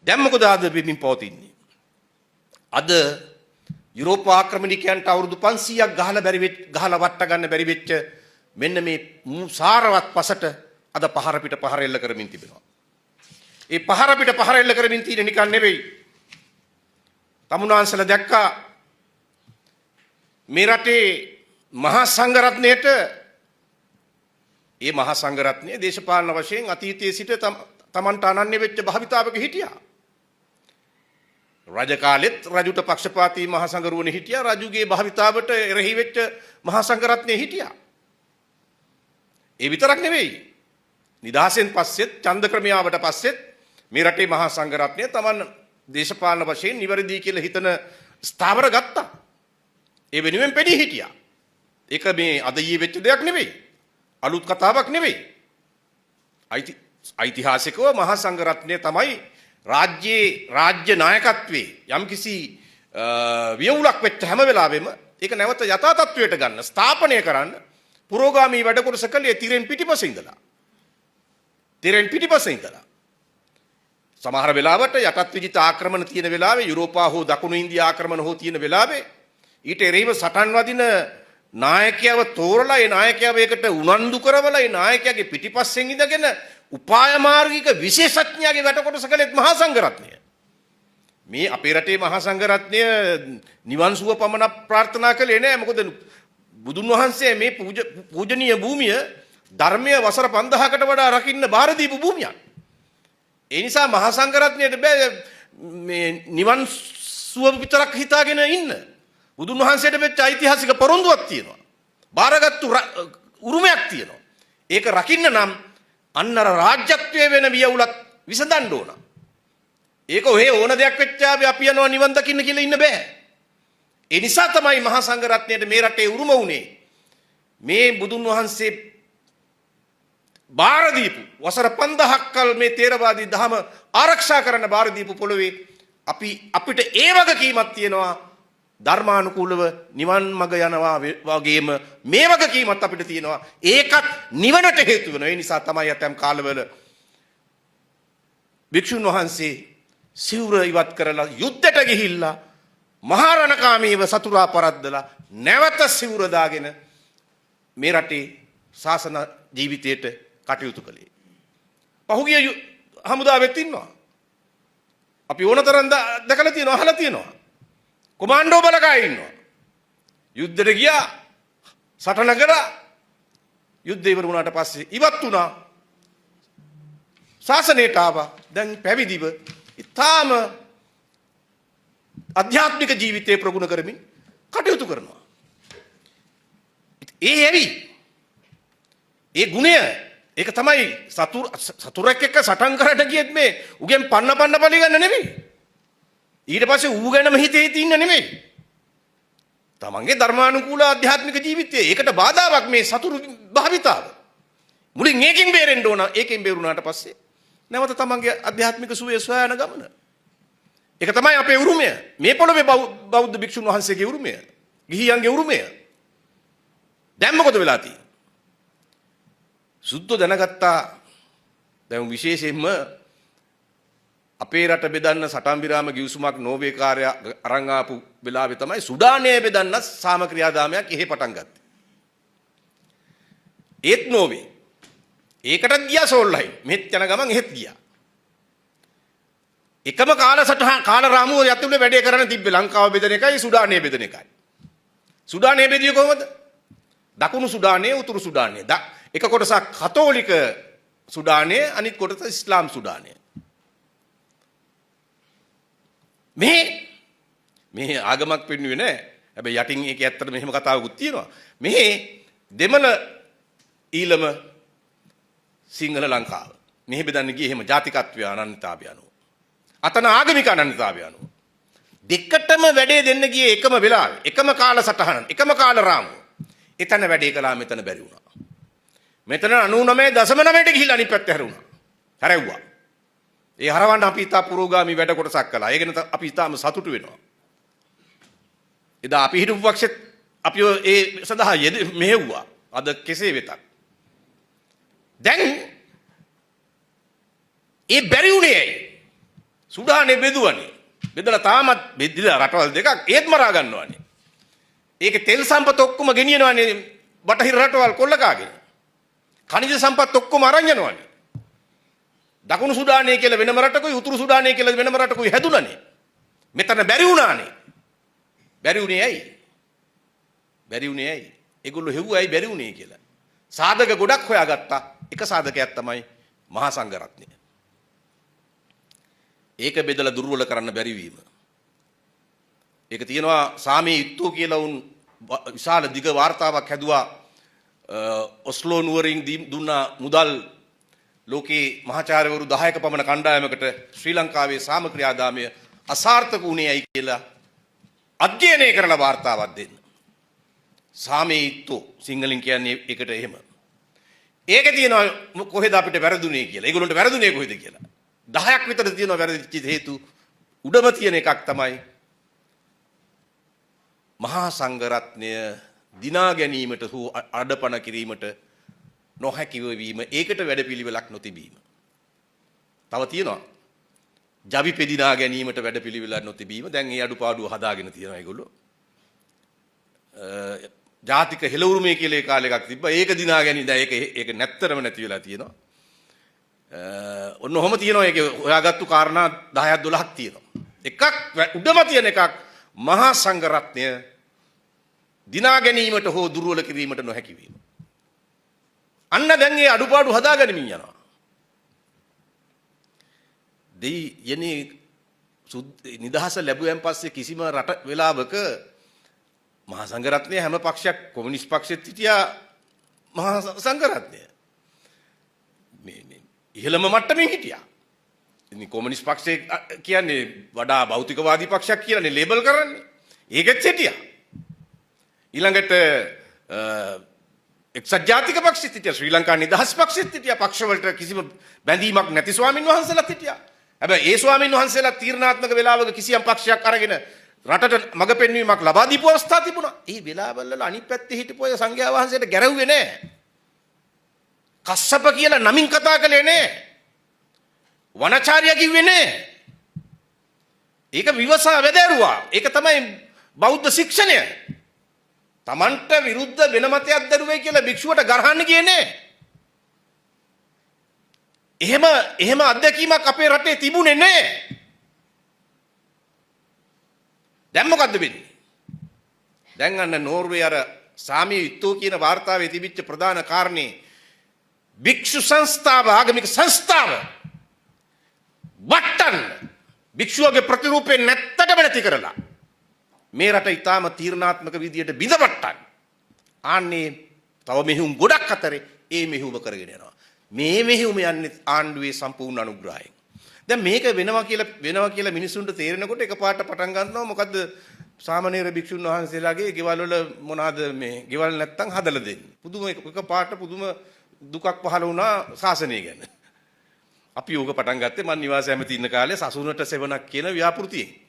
දැන් මොකද අද වෙමින් පවතින්නේ? අද යුරෝප ආක්‍රමණිකයන්ට අවුරුදු 500ක් ගහලා වට ගන්න බැරි වෙච්ච මෙන්න මේ සාරවත් පසට අද පහර පිට පහර එල්ල කරමින් තිබෙනවා. ඒ පහර පිට පහර එල්ල කරමින් තියෙන නිකන් නෙවෙයි. තමුන්වන්සලා දැක්කා මේ රටේ මහා සංඝරත්නයට ඒ මහා සංඝරත්නය දේශපාලන වශයෙන් අතීතයේ සිට තමන්ට අනන්‍ය වෙච්ච භාවිතාවක හිටියා. රජ කාලෙත් රජුට පක්ෂපාතී මහා සංඝරුවනේ හිටියා. රජුගේ භාවිතාවට එරෙහි වෙච්ච මහා සංඝරත්නය හිටියා. ඒ විතරක් නෙවෙයි. නිදහසෙන් පස්සෙත් ඡන්ද ක්‍රමයාවට පස්සෙත් මේ රටේ මහා සංඝරත්නය තමන් දේශපාලන වශයෙන් නිවැරදි කියලා හිතන ස්ථාවර ගත්තා. ඒ වෙනුවෙන් පෙනී හිටියා. ඒක මේ අද ඊයේ වෙච්ච දෙයක් නෙවෙයි. අලුත් කතාවක් නෙවෙයි. ඓතිහාසිකව මහා සංඝරත්නය තමයි රාජ්‍ය නායකත්වයේ යම්කිසි වියවුලක් වෙච්ච හැම වෙලාවෙම ඒක නැවත යථා තත්වයට ගන්න ස්ථාපනය කරන්න පුරෝගාමී වැඩ කොටස කළේ තිරෙන් පිටිපස්සේ ඉඳලා. තිරෙන් පිටිපස්සේ ඉඳලා. සමහර වෙලාවට යටත් විජිත ආක්‍රමණ තියෙන වෙලාවේ යුරෝපා හෝ දකුණු ඉන්දියා ආක්‍රමණ හෝ තියෙන වෙලාවේ ඊට එරෙහිව සටන් වදින නායකයව තෝරලා ඒ නායකයව ඒකට උනන්දු කරවලා ඒ නායකයාගේ පිටිපස්සෙන් ඉඳගෙන උපාය මාර්ගික විශේෂඥයාගේ වැඩ කොටස කළෙත් මහා සංඝරත්නය. මේ අපේ රටේ මහා සංඝරත්නය නිවන් සුව පමණ ප්‍රාර්ථනා කළේ නෑ. මොකද බුදුන් වහන්සේ මේ පූජනීය භූමිය ධර්මයේ වසර 5000කට වඩා රකින්න බාර දීපු භූමියක්. ඒ නිසා මහා සංඝරත්නයට බෑ මේ නිවන් සුව විතරක් හිතාගෙන ඉන්න. බුදුන් වහන්සේට වෙච්ච ඓතිහාසික පොරොන්දුවක් තියෙනවා. බාරගත්තු උරුමයක් තියෙනවා. ඒක රකින්න නම් අන්නර රාජ්‍යත්වයේ වෙන වියවුලක් විසඳන්න ඕන. ඒක ඔහේ ඕන දෙයක් වෙච්චාවේ අපි යනවා නිවන් දකින්න කියලා ඉන්න බෑ. ඒ නිසා තමයි මහා සංඝරත්නයට මේ රටේ උරුම වුණේ. මේ බුදුන් වහන්සේ බාර දීපු වසර 5000ක් කල් මේ තේරවාදී ධර්ම ආරක්ෂා කරන්න බාර දීපු පොළවේ අපිට ඒ වගකීමක් තියෙනවා. ධර්මානුකූලව නිවන් මඟ යනවා වගේම මේ වගකීමත් අපිට තියෙනවා. ඒකත් නිවනට හේතු වෙනවා. ඒ නිසා තමයි ඇතම් කාලවල භික්ෂුන් වහන්සේ සිවුර ඉවත් කරලා යුද්ධයට ගිහිල්ලා මහා රණකාමීව සතුරා පරද්දලා නැවත සිවුර දාගෙන මේ රටේ ශාසන ජීවිතයට කටයුතු කළේ. පහුගිය හමුදාවෙත් ඉන්නවා. අපි ඕනතරම් දැකලා තියෙනවා, අහලා තියෙනවා. කොමාන්ඩෝ බලකාය ඉන්නවා. යුද්ධෙට ගියා, සටන කරා. යුද්ධය ඉවර වුණාට පස්සේ ඉවත් වුණා. ශාසනයට ආවා. දැන් පැවිදිව ඊටාම අධ්‍යාත්මික ජීවිතේ ප්‍රගුණ කරමින් කටයුතු කරනවා. ඒ ගුණය ඒක තමයි සතුරෙක් එක්ක සටන් කරට ගියෙත් මේ උගෙන් පන්න පලි ගන්න නෙමෙයි. ඊට පස්සේ ඌ ගැනම හිතේ තින්න නෙමෙයි. තමන්ගේ ධර්මානුකූල ආධ්‍යාත්මික ජීවිතය. ඒකට බාධාවක් මේ සතුරු භාවිතාව. මුලින් ඒකෙන් බේරෙන්න ඕන. ඒකෙන් බේරුණාට පස්සේ නැවත තමන්ගේ ආධ්‍යාත්මික සුවය සොයන ගමන. ඒක තමයි අපේ උරුමය. මේ පොළොවේ බෞද්ධ භික්ෂුන් වහන්සේගේ උරුමය. ගිහියන්ගේ උරුමය. දැන් මොකද වෙලා තියෙන්නේ? සුද්ධ දැනගත්තා. දැන් විශේෂයෙන්ම අපේ රට බෙදන්න සටන් විරාම ගිවිසුමක් නෝර්වේ කාර්ය අරන් ආපු වෙලාවේ තමයි සුඩානයේ බෙදන්න සාමක්‍රියාදාමයක් එහෙ පටන් ගත්තේ. ඒත් නෝර්වේ. ඒකටත් ගියා සෝල්ලයි. මෙහෙත් යන ගමන් එහෙත් ගියා. එකම කාල රාමුව යතුලේ වැඩේ කරන්න තිබ්බේ ලංකාව බෙදෙන එකයි සුඩානයේ බෙදෙන එකයි. සුඩානයේ බෙදියේ කොහොමද? දකුණු සුඩානයේ උතුරු සුඩානයේ. එක කොටසක් කතෝලික සුඩානයේ අනිත් කොටස ඉස්ලාම් සුඩානයේ. මේ ආගමක් පෙන්වුවේ නැහැ. හැබැයි යටින් ඒක ඇත්තට මෙහෙම කතාවකුත් තියෙනවා. මේ දෙමළ ඊළම සිංහල ලංකාව. මෙහෙ බෙදන්න ගියේ එහෙම ජාතිකත්වය අනන්‍යතාවය අනුව. අතන ආගමික අනන්‍යතාවය අනුව. දෙකටම වැඩේ දෙන්න ගියේ එකම වෙලාවේ. එකම කාලසටහන, එකම කාල රාමුව. එතන වැඩේ කළා මෙතන බැරි වුණා. මෙතන 99.9ට ගිහිල්ලා අනිත් පැත්ත හැරුණා. හැරෙව්වා. ඒ හරවන්න අපි ඉතා පුරෝගාමී වැඩ කොටසක් කළා. ඒ ගැන අපි ඉතාම සතුටු වෙනවා. එදා අපි හිටපු පක්ෂෙත් අපි ඒ සඳහා මෙහෙව්වා. අද කෙසේ වෙතත්. දැන් ඒ බැරි උනේ සුඩානේ බෙදුවනේ. බෙදලා තාමත් බෙදලා රටවල් දෙකක් ඒත් මරා ගන්නවානේ. ඒකේ තෙල් සම්පත ඔක්කොම ගෙනියනවානේ බටහිර රටවල් කොල්ලකාගෙන. ඛනිජ සම්පත් ඔක්කොම අරන් යනවානේ. දකුණු සුඩානේ කියලා වෙනම රටකුයි උතුරු සුඩානේ කියලා වෙනම රටකුයි හැදුණානේ. මෙතන බැරි වුණානේ. බැරි වුණේ ඇයි? බැරි වුණේ ඇයි? ඒගොල්ලෝ හෙව්වයි බැරි වුණේ කියලා. සාධක ගොඩක් හොයාගත්තා. එක සාධකයක් තමයි මහා සංඝරත්නය. ඒක බෙදලා දුර්වල කරන්න බැරි වීම. ඒක තියෙනවා සාමී යුක්තෝ කියලා උන් විශාල දිග වාර්තාවක් හැදුවා ඔස්ලෝ නුවරින් දුන්නා මුදල් ලෝකේ මහාචාර්යවරු 10ක පමණ කණ්ඩායමකට ශ්‍රී ලංකාවේ සාම ක්‍රියාදාමය අසාර්ථක වුණේ ඇයි කියලා අධ්‍යයනය කරලා වාර්තාවක් දෙන්න. සාමී යුක්තෝ සිංහලෙන් කියන්නේ ඒකට එහෙම. ඒක තියෙනවා කොහෙද අපිට වැරදුනේ කියලා. ඒගොල්ලන්ට වැරදුනේ කොහෙද කියලා. 10ක් විතර තියෙනවා වැරදිච්ච හේතු. උඩම තියෙන එකක් තමයි මහා සංඝරත්නය දිනා ගැනීමට හෝ අඩපණ කිරීමට නොහැකිව වීම. ඒකට වැඩපිළිවෙලක් නොතිබීම. තව තියෙනවා ජවිපෙ දිනා ගැනීමට වැඩපිළිවෙලක් නොතිබීම. දැන් මේ අඩුපාඩුව හදාගෙන තියෙනවා ඒගොල්ලෝ. ජාතික හෙළවුරුමේ කියලා ඒ කාලේ එකක් තිබ්බා. ඒක දිනා ගැනීම දැන් ඒක නැත්තරම නැති වෙලා තියෙනවා. ඔන්න ඔහොම තියෙනවා. ඒකේ හොයාගත්තු කාරණා 10ක් 12ක් තියෙනවා. එකක් උඩම තියෙන එකක් මහා සංඝරත්නය දිනා ගැනීමට හෝ දුර්වල කිරීමට නොහැකි වීම. අන්න දැන් ඒ අඩුපාඩු හදාගනිමින් යනවා. දෙයි යන්නේ නිදහස ලැබුවෙන් පස්සේ කිසිම රට වෙලාවක මහා සංඝරත්නය හැම පක්ෂයක් කොමියුනිස්ට් පක්ෂෙත් හිටියා මහා සංඝරත්නය. මේ ඉහළම මට්ටමින් හිටියා. ඉතින් කොමියුනිස්ට් පක්ෂය කියන්නේ වඩා භෞතිකවාදී පක්ෂයක් කියලානේ ලේබල් කරන්නේ. ඒකෙත් හිටියා. ඊළඟට එක්සත් ජාතික පක්ෂෙත් හිටියා. ශ්‍රී ලංකා නිදහස් පක්ෂෙත් හිටියා. පක්ෂ වලට කිසිම බැඳීමක් නැති ස්වාමින් වහන්සේලාත් හිටියා. හැබැයි ඒ ස්වාමින් වහන්සේලා තීරණාත්මක වෙලාවක කිසියම් පක්ෂයක් අරගෙන රටට මඟ පෙන්වීමක් ලබා දීපු අවස්ථා තිබුණා. ඒ වෙලාවල් වල අනිත් පැත්තේ හිටපු අය සංඝයා වහන්සේට ගැරහුවේ නැහැ. කස්සප කියලා නමින් කතා කළේ නැහැ. වනචාර්ය කිව්වේ නැහැ. ඒක විවසා වැදෑරුවා. ඒක තමයි බෞද්ධ ශික්ෂණය. Tamanට විරුද්ධ වෙන මතයක් දරුවේ කියලා භික්ෂුවට ගරහන්න ගියේ නැහැ. එහෙම අත්දැකීමක් අපේ රටේ තිබුණේ නැහැ. දැන් මොකද්ද වෙන්නේ? දැන් අන්න නෝර්වේ අර සාමී යුක්තෝ කියන වාර්තාවේ තිබිච්ච ප්‍රධාන කාරණේ භික්ෂු සංස්ථාව ආගමික සංස්ථාව වට්ටන්න භික්ෂුවගේ ප්‍රතිරූපේ නැත්තටම නැති කරලා මේ රට ඊටාම තීරණාත්මක විදියට බිඳවට්ටන්න. ආන්නේ තව මෙහුම් ගොඩක් අතරේ ඒ මෙහුම කරගෙන යනවා. මේ මෙහුම යන්නේ ආණ්ඩුවේ සම්පූර්ණ අනුග්‍රහයෙන්. දැන් මේක වෙනවා කියලා මිනිසුන්ට තේරෙනකොට එකපාරට පටන් ගන්නවා මොකද්ද සාමණේර භික්ෂුන් වහන්සේලාගේ ගෙවල් වල මොනවාද මේ ගෙවල් නැත්තම් හදලා දෙන්නේ. පුදුම එකපාරට පුදුම දුකක් පහළ වුණා ශාසනය ගැන. අපි ඕක පටන් ගත්තේ මන් නිවාසය ඇමති ඉන්න කාලේ සසුනට සෙවණක් කියන ව්‍යාපෘතියෙන්.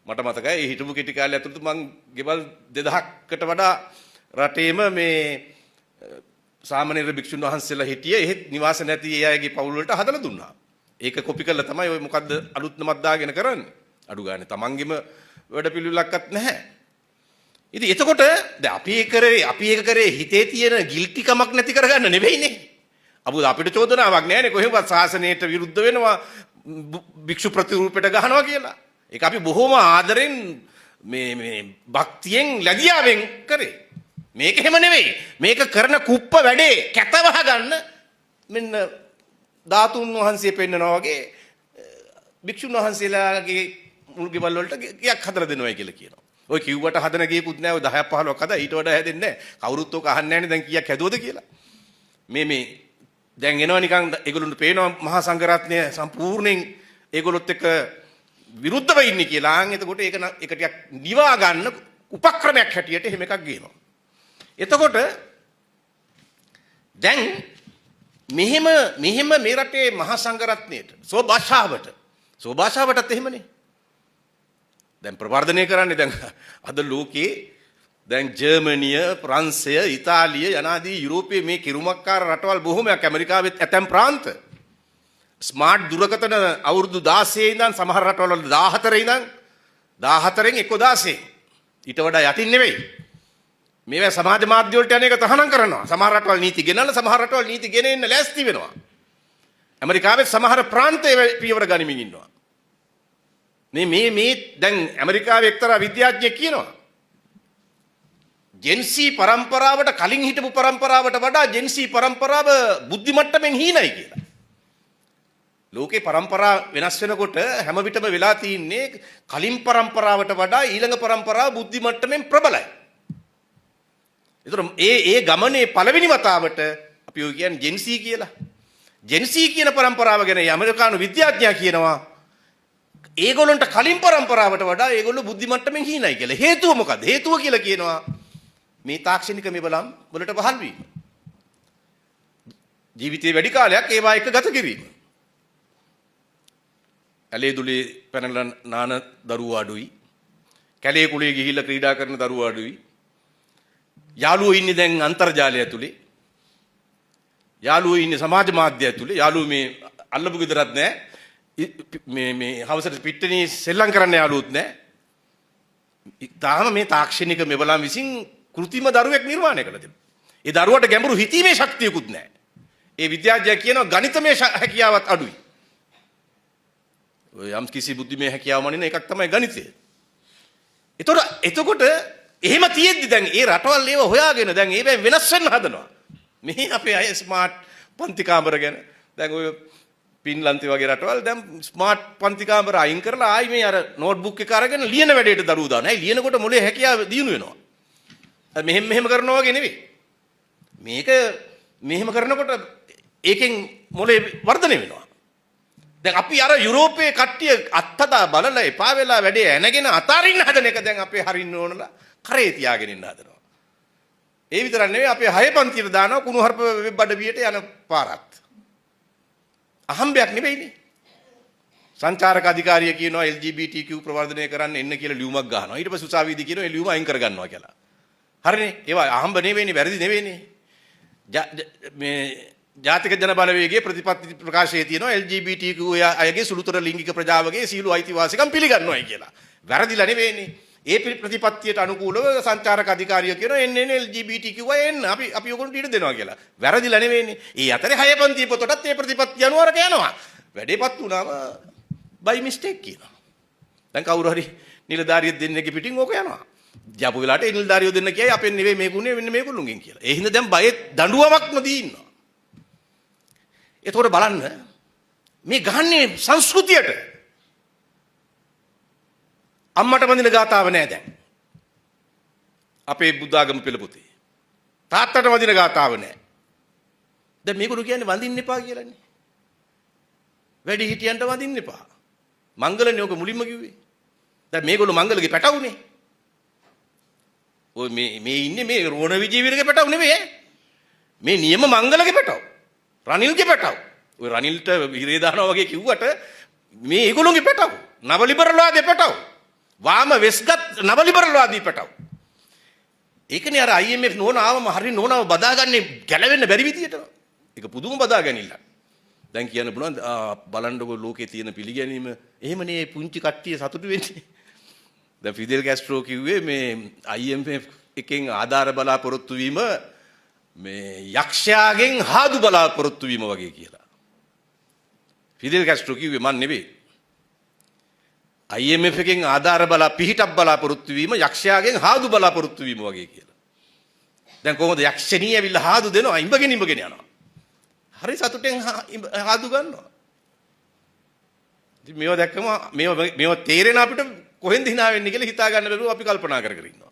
මට මතකයි ඒ හිටපු කෙටි කාලේ ඇතුළත මං ගෙවල් 2000කට වඩා රටේම මේ සාමණේර භික්ෂුන් වහන්සේලා හිටියේ. එහෙත් නිවාස නැති ඒ අයගේ පවුල් වලට හදලා දුන්නා. ඒක කොපි කරලා තමයි ඔය මොකද්ද අලුත් නමක් දාගෙන කරන්නේ. අඩු ගානේ තමන්ගෙම වැඩ පිළිවෙලක්වත් නැහැ. ඉතින් එතකොට දැන් අපි ඒක කරේ හිතේ තියෙන ගිල්ටිකමක් නැති කරගන්න නෙවෙයිනේ. අපිට චෝදනාවක් නැහැනේ කොහෙවත් ශාසනයට විරුද්ධ වෙනවා භික්ෂු ප්‍රතිරූපයට ගහනවා කියලා. ඒක අපි බොහොම ආදරෙන් මේ භක්තියෙන් ලැබියාවෙන් කරේ. මේක එහෙම නෙවෙයි. මේක කරන කුප්ප වැඩේ කැතවහ ගන්න මෙන්න ධාතුන් වහන්සේ පෙන්නනවා වගේ භික්ෂුන් වහන්සේලාගේ මුල්ගෙවල් වලට ගියක් හදලා දෙනවයි කියලා කියනවා. ඔය කිව්වට හදන ගියකුත් නෑ. ඔය 10ක් 15ක් හදා ඊට වඩා හැදෙන්නේ නෑ. කවුරුත් ඔක අහන්නේ නෑනේ දැන් කීයක් හැදුවද කියලා. මේ දැන් එනවා නිකන් ඒගොල්ලොන්ට පේනවා මහා සංඝරත්නය සම්පූර්ණයෙන් ඒගොල්ලොත් එක්ක විරුද්ධව ඉන්නේ කියලා. එතකොට ඒක ටිකක් නිවා ගන්න උපක්‍රමයක් හැටියට එහෙම එකක් ගේනවා. එතකොට දැන් මෙහෙම මේ රටේ මහා සංඝරත්නයට සෝභාෂාවටත් එහෙමනේ. දැන් ප්‍රවර්ධනය කරන්නේ දැන් අද ලෝකේ දැන් ජර්මනිය, ප්‍රංශය, ඉතාලිය යනාදී යුරෝපයේ මේ කිරුමක්කාර රටවල් බොහොමයක් ඇමරිකාවෙත් ඇතැම් ප්‍රාන්ත ස්මාර්ට් දුරකථන අවුරුදු 16 ඉඳන් සමහර රටවල 14 ඉඳන් 14න් 16 ඊට වඩා යටින් නෙවෙයි. මේවා සමාජ මාධ්‍ය වලට යන එක තහනම් කරනවා. සමහර රටවල් නීති ගෙනල්ලා සමහර රටවල් නීති ගෙනෙන්න ලෑස්ති වෙනවා. ඇමරිකාවේ සමහර ප්‍රාන්තයේ පියවර ගනිමින් ඉන්නවා. මේ දැන් ඇමරිකාවේ එක්තරා විද්‍යාඥයෙක් කියනවා ජෙන්සී පරම්පරාවට කලින් හිටපු පරම්පරාවට වඩා ජෙන්සී පරම්පරාව බුද්ධි මට්ටමින් හීනයි කියලා. ලෝකේ පරම්පරා වෙනස් වෙනකොට හැම විටම වෙලා තින්නේ කලින් පරම්පරාවට වඩා ඊළඟ පරම්පරාව බුද්ධි මට්ටමින් ප්‍රබලයි. ඒතර ඒ ගමනේ පළවෙනි වතාවට අපි ඔය කියන්නේ ජෙන්සී කියලා. ජෙන්සී කියන පරම්පරාව ගැන ඇමරිකානු විද්‍යාඥයා කියනවා ඒගොල්ලන්ට කලින් පරම්පරාවට වඩා ඒගොල්ලෝ බුද්ධි මට්ටමින් හීනයි කියලා. හේතුව මොකද? හේතුව කියලා කියනවා මේ තාක්ෂණික මෙබලම් වලට පහළ වීම. ජීවිතේ වැඩි කාලයක් ඒවා එක ගත කිරීම. ඇලේ දුලේ පැනලා නාන දරුවෝ අඩුයි. කැලේ කුලේ ගිහිල්ලා ක්‍රීඩා කරන දරුවෝ අඩුයි. යාළුවෝ ඉන්නේ දැන් අන්තර්ජාලය ඇතුලේ. යාළුවෝ ඉන්නේ සමාජ මාධ්‍ය ඇතුලේ. යාළුවෝ මේ අල්ලපු ගෙදරත් නැහැ. මේ හවසට පිට්ටනිය සෙල්ලම් කරන්න යාළුවොත් නැහැ. තාම මේ තාක්ෂණික මෙබලම් විසින් කෘතිම දරුවෙක් නිර්මාණය කළා තිබෙනවා. ඒ දරුවට ගැඹුරු හිතීමේ ශක්තියකුත් නැහැ. ඒ විද්‍යාඥයා කියනවා ගණිතමය හැකියාවත් අඩුයි. ඔය යම් කිසි බුද්ධිමය හැකියාව මනින එකක් තමයි ගණිතය. එතකොට එහෙම තියෙද්දි දැන් ඒ රටවල් ඒව හොයාගෙන දැන් ඒවෙන් වෙනස් වෙන්න හදනවා. මේ අපේ අය ස්මාර්ට් පන්ති කාමර ගැන දැන් ඔය පින්ලන්තේ වගේ රටවල් දැන් ස්මාර්ට් පන්ති කාමර අයින් කරලා ආයි මේ අර නෝට්බුක් එක අරගෙන ලියන වැඩේට දරුවෝ දානවා. ඒ ලියනකොට මොලේ හැකියාව දියුණු වෙනවා. මෙහෙම කරනවා වගේ නෙවෙයි. මේක මෙහෙම කරනකොට ඒකෙන් මොලේ වර්ධනය වෙනවා. දැන් අපි අර යුරෝපයේ කට්ටිය අත්හදා බලලා එපා වෙලා වැඩේ ඇනගෙන අතාරින්න හදන එක දැන් අපේ හරින්න ඕනලා කරේ තියාගෙන ඉන්න හදනවා. ඒ විතරක් නෙවෙයි අපේ 6 පන්තියට දානවා කුණුහරුප වෙබ් අඩවියට යන පාරත්. අහම්බයක් නෙවෙයිනේ. සංචාරක අධිකාරිය කියනවා LGBTQ ප්‍රවර්ධනය කරන්න එන්න කියලා ලියුමක් ගහනවා. ඊට පස්සේ උසාවියේදී කියනවා ඒ ලියුම අයින් කර ගන්නවා කියලා. හරිනේ. ඒවා අහම්බ නෙවෙයිනේ, වැරදි නෙවෙයිනේ. මේ ජාතික ජන බලවේගයේ ප්‍රතිපත්ති ප්‍රකාශයේ තියෙනවා LGBTQ අයගේ සුළුතර ලිංගික ප්‍රජාවගේ සීළු අයිතිවාසිකම් පිළිගන්නවායි කියලා. වැරදිලා නෙවෙයිනේ. ඒ ප්‍රතිපත්තියට අනුකූලව සංචාරක අධිකාරිය කියනවා එන්න LGBTQ අය එන්න අපි ඔයගොල්ලන්ට ඊට දෙනවා කියලා. වැරදිලා නෙවෙයිනේ. ඒ අතරේ 6 පන්තියේ පොතටත් ඒ ප්‍රතිපත්තිය අනුව අරක යනවා. වැඩේපත් වුණාම by mistake කියනවා. දැන් කවුරු හරි නිලධාරියෙක් දෙන්නෙක්ගේ පිටින් ඕක යනවා. ජාපු වෙලාවට ඒ නිලධාරියෝ දෙන්න කියයි අපෙන් නෙවෙයි මේකුනේ වෙන්නේ මේගොල්ලුන්ගෙන් කියලා. ඒ හින්දා දැන් බයෙ දඬුවමක්ම දී ඉන්නවා. ඒතකොට බලන්න මේ ගහන්නේ සංස්කෘතියට. අම්මට වඳින ගාතාව නෑ දැන්. අපේ බුද්ධාගම පෙළ පොතේ. තාත්තට වඳින ගාතාව නෑ. දැන් මේගොල්ලෝ කියන්නේ වඳින්න එපා කියලානේ. වැඩි හිටියන්ට වඳින්න එපා. මංගලනේ ඔක මුලින්ම කිව්වේ. දැන් මේගොල්ලෝ මංගලගේ පැටවුනේ. ඔය මේ ඉන්නේ මේ රෝණ විජේවීරගේ පැටව නෙමෙයි. මේ නියම මංගලගේ පැටව. රනිල්ගේ පැටව. ඔය රනිල්ට හිරේ දානවා වගේ කිව්වට මේ ඒගොල්ලෝගේ පැටව. නව ලිබරල්වාදී පැටව. වාම වෙස්ගත් නව ලිබරල්වාදී පැටව. ඒකනේ අර IMF නෝනාවම හරි නෝනාව බදාගන්නේ ගැලවෙන්න බැරි විදියට. ඒක පුදුම බදාගැනිල්ල. දැන් කියන්න පුළුවන් බලන්නකො ලෝකේ තියෙන පිළිගැනීම එහෙමනේ පුංචි කට්ටිය සතුටු වෙන්නේ. දැන් ෆිදෙල් කැස්ට්‍රෝ කිව්වේ මේ IMF එකෙන් ආධාර බලාපොරොත්තු වීම මේ යක්ෂයාගෙන් හාදු බලාපොරොත්තු වීම වගේ කියලා. ෆිදෙල් කැස්ට්‍රෝ කිව්වේ මන් නෙවෙයි. IMF එකෙන් ආධාර පිහිටක් බලාපොරොත්තු වීම යක්ෂයාගෙන් හාදු බලාපොරොත්තු වීම වගේ කියලා. දැන් කොහොමද යක්ෂණී ඇවිල්ලා හාදු දෙනවා ඉඹගෙන යනවා. හරි සතුටෙන් හාදු ගන්නවා. ඉතින් මේව දැක්කම මේව තේරෙන අපිට කොහෙන්ද hina වෙන්නේ කියලා හිතා ගන්න බැරුව අපි කල්පනා කර කර ඉන්නවා.